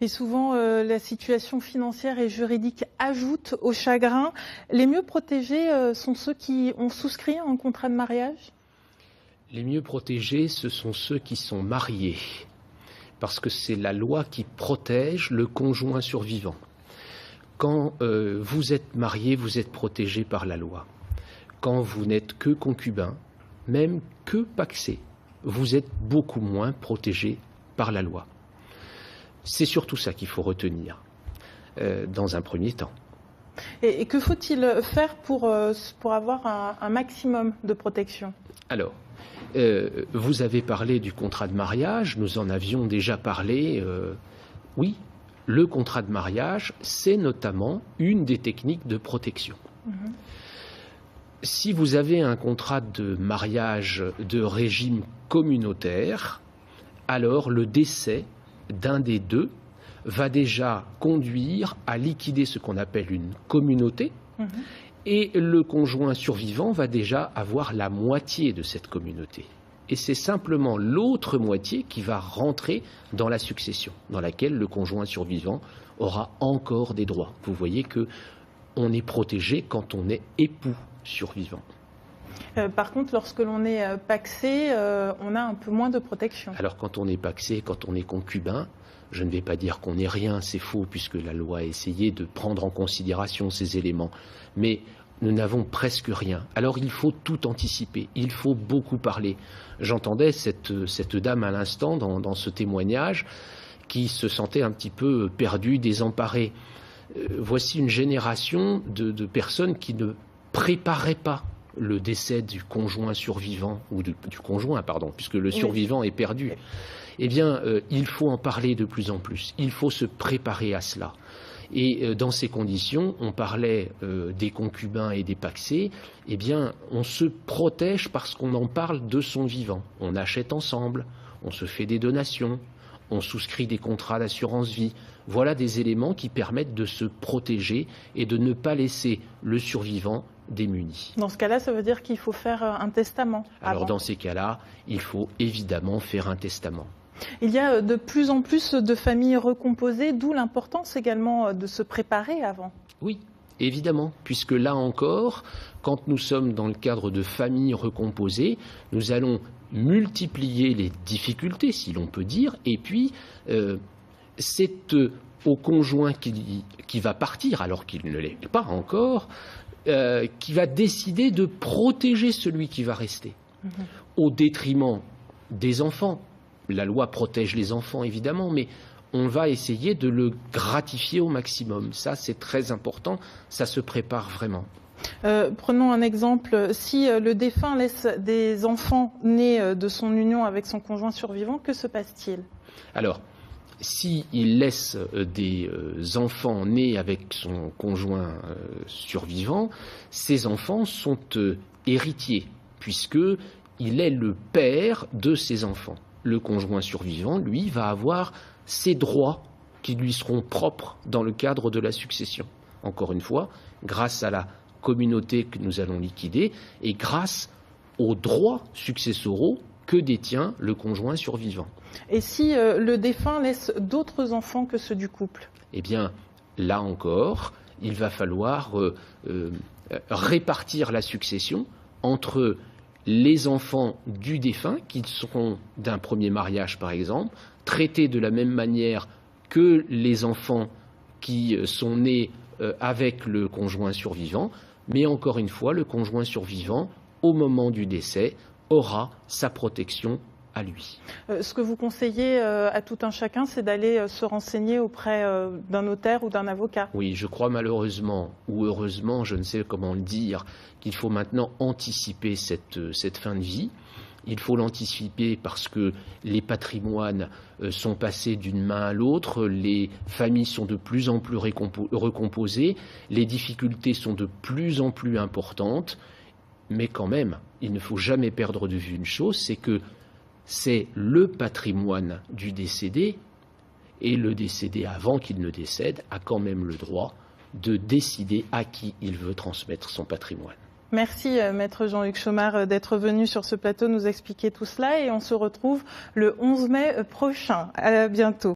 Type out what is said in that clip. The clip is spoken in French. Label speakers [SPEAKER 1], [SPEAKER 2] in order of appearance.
[SPEAKER 1] Et souvent, la situation financière et juridique ajoute au chagrin. Les mieux protégés sont ceux qui ont souscrit un contrat de mariage?
[SPEAKER 2] Les mieux protégés, ce sont ceux qui sont mariés, parce que c'est la loi qui protège le conjoint survivant. Quand vous êtes marié, vous êtes protégé par la loi. Quand vous n'êtes que concubin, même que pacsé, vous êtes beaucoup moins protégé par la loi. C'est surtout ça qu'il faut retenir dans un premier temps.
[SPEAKER 1] Et que faut-il faire pour avoir un maximum de protection?
[SPEAKER 2] Alors, vous avez parlé du contrat de mariage, nous en avions déjà parlé. Oui, le contrat de mariage, c'est notamment une des techniques de protection. Si vous avez un contrat de mariage de régime communautaire, alors le décès d'un des deux va déjà conduire à liquider ce qu'on appelle une communauté, et le conjoint survivant va déjà avoir la moitié de cette communauté. Et c'est simplement l'autre moitié qui va rentrer dans la succession, dans laquelle le conjoint survivant aura encore des droits. Vous voyez qu'on est protégé quand on est époux survivant.
[SPEAKER 1] Par contre, lorsque l'on est pacsé, on a un peu moins de protection.
[SPEAKER 2] Alors quand on est pacsé, quand on est concubin, je ne vais pas dire qu'on n'est rien, c'est faux, puisque la loi a essayé de prendre en considération ces éléments. Mais nous n'avons presque rien. Alors il faut tout anticiper, il faut beaucoup parler. J'entendais cette dame à l'instant dans ce témoignage qui se sentait un petit peu perdue, désemparée. Voici une génération de personnes qui ne préparaient pas le décès du conjoint survivant, ou du conjoint, pardon, puisque le survivant est perdu. Eh bien, il faut en parler de plus en plus. Il faut se préparer à cela. Et dans ces conditions, on parlait des concubins et des pacsés, eh bien, on se protège parce qu'on en parle de son vivant. On achète ensemble, on se fait des donations, on souscrit des contrats d'assurance vie. Voilà des éléments qui permettent de se protéger et de ne pas laisser le survivant démuni.
[SPEAKER 1] Dans ce cas-là, ça veut dire qu'il faut faire un testament.
[SPEAKER 2] Alors dans ces cas-là, il faut évidemment faire un testament.
[SPEAKER 1] Il y a de plus en plus de familles recomposées, d'où l'importance également de se préparer avant.
[SPEAKER 2] Oui, évidemment, puisque là encore, quand nous sommes dans le cadre de familles recomposées, nous allons multiplier les difficultés, si l'on peut dire, et puis c'est au conjoint qui va partir, alors qu'il ne l'est pas encore, qui va décider de protéger celui qui va rester, au détriment des enfants. La loi protège les enfants, évidemment, mais on va essayer de le gratifier au maximum. Ça, c'est très important, ça se prépare vraiment.
[SPEAKER 1] Prenons un exemple. Si le défunt laisse des enfants nés de son union avec son conjoint survivant, que se passe-t-il?
[SPEAKER 2] Alors, s'il laisse des enfants nés avec son conjoint survivant, ces enfants sont héritiers, puisqu'il est le père de ces enfants. Le conjoint survivant, lui, va avoir ses droits qui lui seront propres dans le cadre de la succession. Encore une fois, grâce à la communauté que nous allons liquider et grâce aux droits successoraux que détient le conjoint survivant.
[SPEAKER 1] Et si le défunt laisse d'autres enfants que ceux du couple?
[SPEAKER 2] Eh bien, là encore, il va falloir répartir la succession entre les enfants du défunt, qui seront d'un premier mariage par exemple, traités de la même manière que les enfants qui sont nés avec le conjoint survivant, mais encore une fois, le conjoint survivant, au moment du décès, aura sa protection à lui.
[SPEAKER 1] Ce que vous conseillez à tout un chacun, c'est d'aller se renseigner auprès d'un notaire ou d'un avocat.
[SPEAKER 2] Oui, je crois malheureusement, ou heureusement, je ne sais comment le dire, qu'il faut maintenant anticiper cette fin de vie. Il faut l'anticiper parce que les patrimoines sont passés d'une main à l'autre, les familles sont de plus en plus recomposées, les difficultés sont de plus en plus importantes, mais quand même, il ne faut jamais perdre de vue une chose, c'est que c'est le patrimoine du décédé, et le décédé, avant qu'il ne décède, a quand même le droit de décider à qui il veut transmettre son patrimoine.
[SPEAKER 1] Merci Maître Jean-Luc Chaumard d'être venu sur ce plateau nous expliquer tout cela, et on se retrouve le 11 mai prochain. À bientôt.